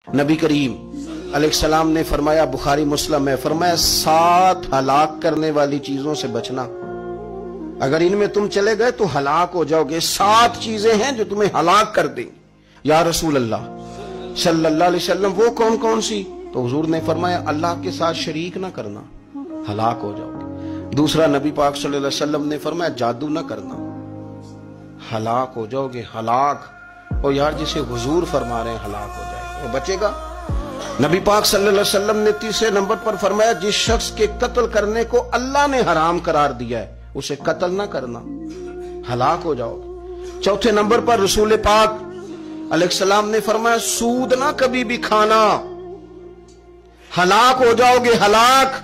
نبی کریم علیہ السلام نے فرمایا، بخاری مسلم ہے، فرمایا 7 ہلاک کرنے والی چیزوں سے بچنا، اگر ان میں تم چلے گئے تو ہلاک ہو جاؤ گے۔ 7 چیزیں ہیں جو تمہیں ہلاک کر دیں۔ یا رسول اللہ صلی اللہ علیہ وسلم وہ کون کون سی؟ تو حضور نے فرمایا اللہ کے ساتھ شریک نہ کرنا، ہلاک ہو جاؤ گے۔ دوسرا نبی پاک صلی اللہ علیہ وسلم نے فرمایا جادو نہ کرنا، ہلاک ہو جاؤ گے، ہلاک۔ اور یار جسے حضور فرما رہے ہیں ہلاک ہو جائے گا، وہ بچے گا؟ نبی پاک صلی اللہ علیہ وسلم نے تیسرے نمبر پر فرمایا جس شخص کے قتل کرنے کو اللہ نے حرام قرار دیا ہے اسے قتل نہ کرنا، ہلاک ہو جاؤ گے۔ چوتھے نمبر پر رسول پاک علیہ السلام نے فرمایا سود نہ کبھی بھی کھانا، ہلاک ہو جاؤ گے، ہلاک۔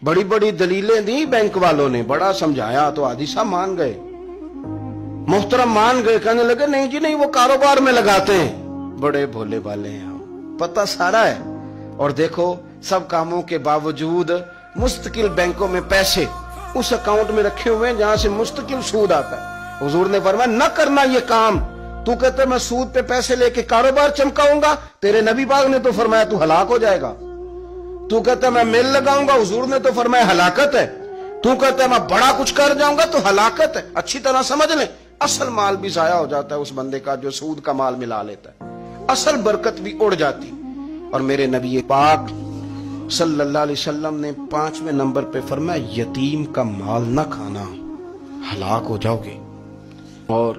بڑی بڑی دلیلیں دی بینک والوں نے، بڑا سمجھایا تو حاجی صاحب مان گئے، محترم مان گئے، کہنے لگے نہیں جی نہیں، وہ کاروبار میں لگاتے ہیں۔ بڑے بھولے والے ہیں ہم، پتہ سارا ہے۔ اور دیکھو سب کاموں کے باوجود مستقل بینکوں میں پیسے اس اکاؤنٹ میں رکھے ہوئے ہیں جہاں سے مستقل سود آتا ہے۔ حضور نے فرمایا نہ کرنا یہ کام۔ تو کہتے میں سود پہ پیسے لے کے کاروبار چمکاؤں گا، تیرے نبی پاک نے تو فرمایا تو ہلاک ہو جائے گا۔ تو کہتا میں میل لگاؤں گا، حضور نے تو فرمایا ہلاکت ہے۔ تو کہتا میں بڑا کچھ کر جاؤں گا تو ہلاکت ہے۔ اچھی طرح سمجھ لیں، اصل مال بھی ضائع ہو جاتا ہے اس بندے کا جو سود کا مال ملا لیتا ہے، اصل برکت بھی اڑ جاتی۔ اور میرے نبی پاک صلی اللہ علیہ وسلم نے 5ویں نمبر پہ فرمایا یتیم کا مال نہ کھانا، ہلاک ہو جاؤ گے۔ اور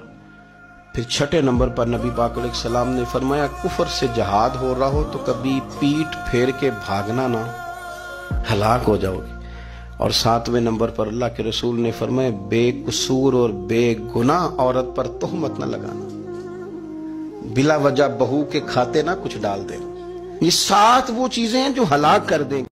پھر 6 نمبر پر نبی پاک علیہ السلام نے فرمایا کفر سے جہاد ہو رہا ہو تو کبھی پیٹ پھیر کے بھاگنا نہ، ہلاک ہو جاؤ گے۔ اور 7ویں نمبر پر اللہ کے رسول نے فرمایا بے قصور اور بے گناہ عورت پر تہمت نہ لگانا، بلا وجہ بہو کے کھاتے نہ کچھ ڈال دیں۔ یہ 7 وہ چیزیں ہیں جو ہلاک کر دیں گے۔